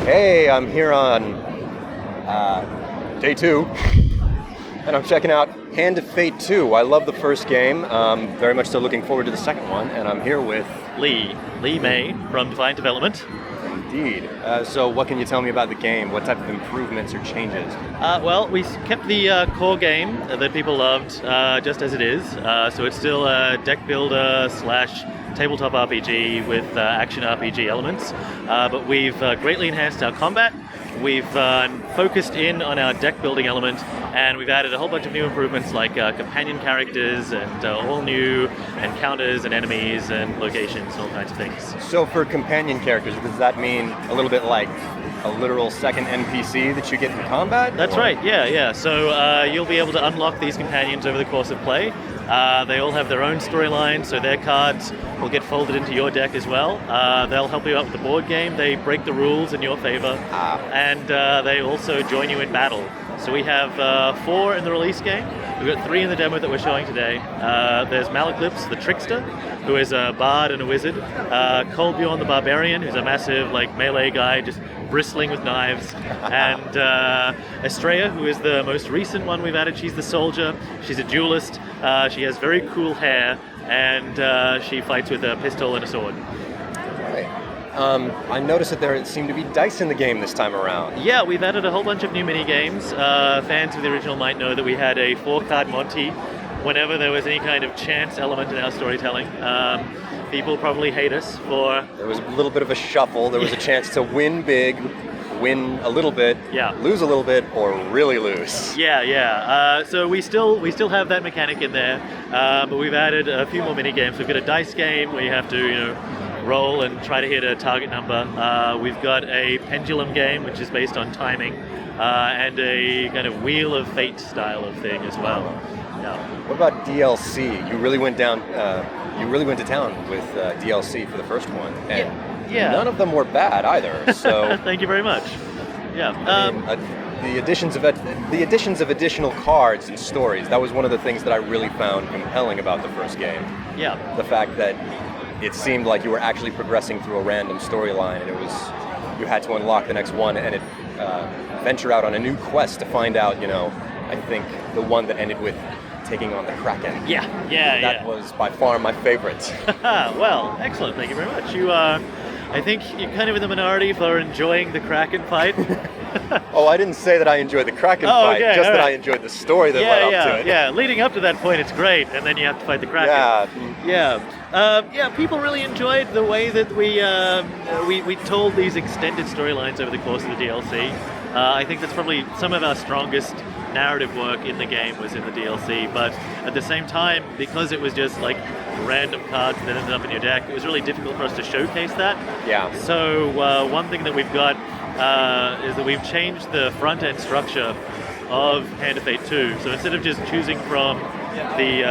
Hey, I'm here on day 2, and I'm checking out Hand of Fate 2. I love the first game, very much so looking forward to the second one, and I'm here with... Lee May from Defiant Development. Indeed. So what can you tell me about the game? What type of improvements or changes? Well, we kept the core game that people loved just as it is. So it's still a deck builder / tabletop RPG with action RPG elements. But we've greatly enhanced our combat. We've focused in on our deck building element, and we've added a whole bunch of new improvements like companion characters and all new encounters and enemies and locations and all kinds of things. So for companion characters, does that mean a little bit like a literal second NPC that you get in combat? That's right, yeah. So you'll be able to unlock these companions over the course of play. They all have their own storyline, so their cards will get folded into your deck as well. They'll help you out with the board game. They break the rules in your favor, and they also join you in battle. So we have 4 in the release game. We've got 3 in the demo that we're showing today. There's Malaclips, the trickster, who is a bard and a wizard. Colbjorn, the barbarian, who's a massive melee guy, just bristling with knives. And Estrella, who is the most recent one we've added. She's the soldier. She's a duelist. She has very cool hair, and she fights with a pistol and a sword. Right. I noticed that there seemed to be dice in the game this time around. Yeah, we've added a whole bunch of new mini-games. Fans of the original might know that we had a 4-card Monty whenever there was any kind of chance element in our storytelling. People probably hate us for... There was a little bit of a shuffle. There was a chance to win big, win a little bit, lose a little bit, or really lose. Yeah. So we still have that mechanic in there, but we've added a few more mini-games. We've got a dice game where you have to, roll and try to hit a target number. We've got a pendulum game, which is based on timing, and a kind of Wheel of Fate style of thing as well. Yeah. What about DLC? You really went down. You really went to town with DLC for the first one, and none of them were bad either. So thank you very much. Yeah. The additions of additional cards and stories. That was one of the things that I really found compelling about the first game. Yeah. The fact that it seemed like you were actually progressing through a random storyline, and you had to unlock the next one and venture out on a new quest to find out, I think the one that ended with taking on the Kraken. That was by far my favorite. Well, excellent. Thank you very much. I think you're kind of in the minority for enjoying the Kraken fight. Oh, I didn't say that I enjoyed the Kraken fight, okay, just that right. I enjoyed the story that led up to it. Yeah, leading up to that point, it's great, and then you have to fight the Kraken. Yeah, people really enjoyed the way that we told these extended storylines over the course of the DLC. I think that's probably some of our strongest narrative work in the game was in the DLC, but at the same time, because it was just random cards that ended up in your deck, it was really difficult for us to showcase that. Yeah. So one thing that we've got is that we've changed the front-end structure of Hand of Fate 2. So instead of just choosing from the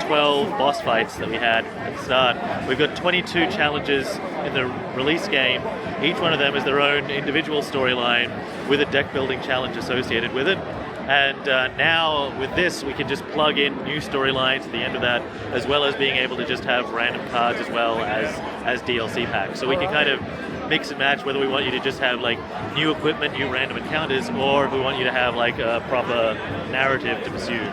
12 boss fights that we had at the start, we've got 22 challenges in the release game. Each one of them is their own individual storyline with a deck-building challenge associated with it. And now with this, we can just plug in new storylines at the end of that, as well as being able to just have random cards as well as DLC packs. So we can kind of mix and match whether we want you to just have new equipment, new random encounters, or if we want you to have a proper narrative to pursue.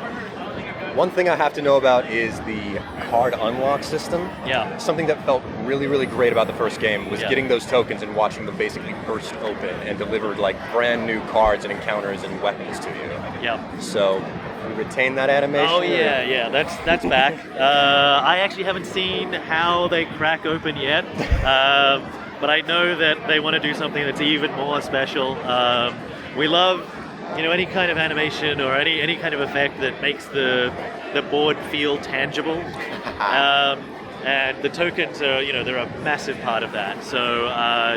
One thing I have to know about is the card unlock system. Yeah. Something that felt really, really great about the first game was getting those tokens and watching them basically burst open and deliver brand new cards and encounters and weapons to you. Yeah. So we retain that animation. Oh yeah, that's back. I actually haven't seen how they crack open yet, but I know that they want to do something that's even more special. We love any kind of animation or any kind of effect that makes the board feel tangible. And the tokens are, they're a massive part of that. So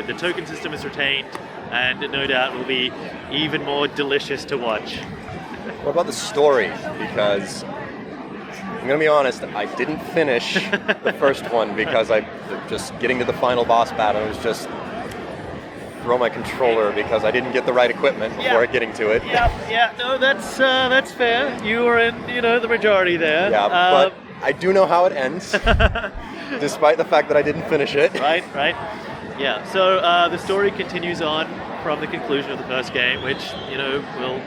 the token system is retained, and no doubt will be even more delicious to watch. What about the story? Because I'm going to be honest, I didn't finish the first one because I just getting to the final boss battle was just throw my controller because I didn't get the right equipment before getting to it. Yeah. No, that's fair. You were in, the majority there. Yeah, but I do know how it ends, despite the fact that I didn't finish it. Right. Yeah. So the story continues on. from the conclusion of the first game, which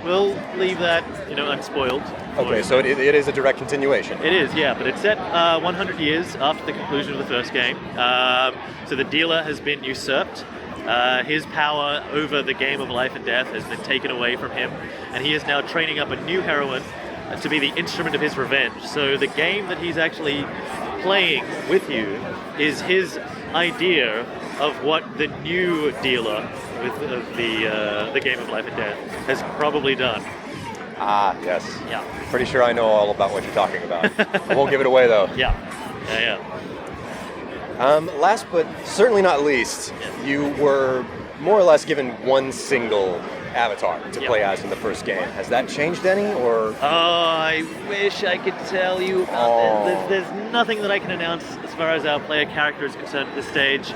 we'll leave that unspoiled. Okay, so it is a direct continuation. It is, yeah, but it's set 100 years after the conclusion of the first game. So the dealer has been usurped. His power over the game of life and death has been taken away from him, and he is now training up a new heroine to be the instrument of his revenge. So the game that he's actually playing with you is his idea of what the new dealer with the game of life and death has probably done. Ah, yes. Yeah. Pretty sure I know all about what you're talking about. I won't give it away, though. Yeah. Last but certainly not least, you were more or less given one single avatar to play as in the first game. Has that changed any, or? Oh, I wish I could tell you about this. There's nothing that I can announce as far as our player character is concerned at this stage,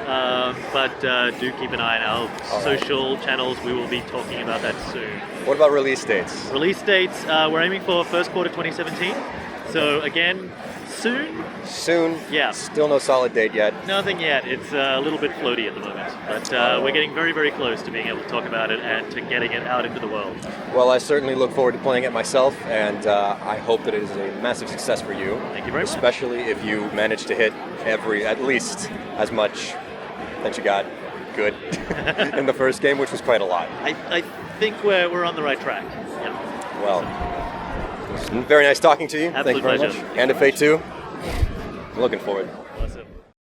but do keep an eye on our social channels. We will be talking about that soon. What about release dates? Release dates, we're aiming for first quarter 2017. So again, soon? Soon? Yeah. Still no solid date yet? Nothing yet. It's a little bit floaty at the moment. But we're getting very, very close to being able to talk about it and to getting it out into the world. Well, I certainly look forward to playing it myself, and I hope that it is a massive success for you. Thank you very much. Especially if you manage to hit at least as much that you got good in the first game, which was quite a lot. I think we're on the right track. Yeah. Well, very nice talking to you. Absolute Thank you very pleasure. much. And to Fate 2. I'm looking forward.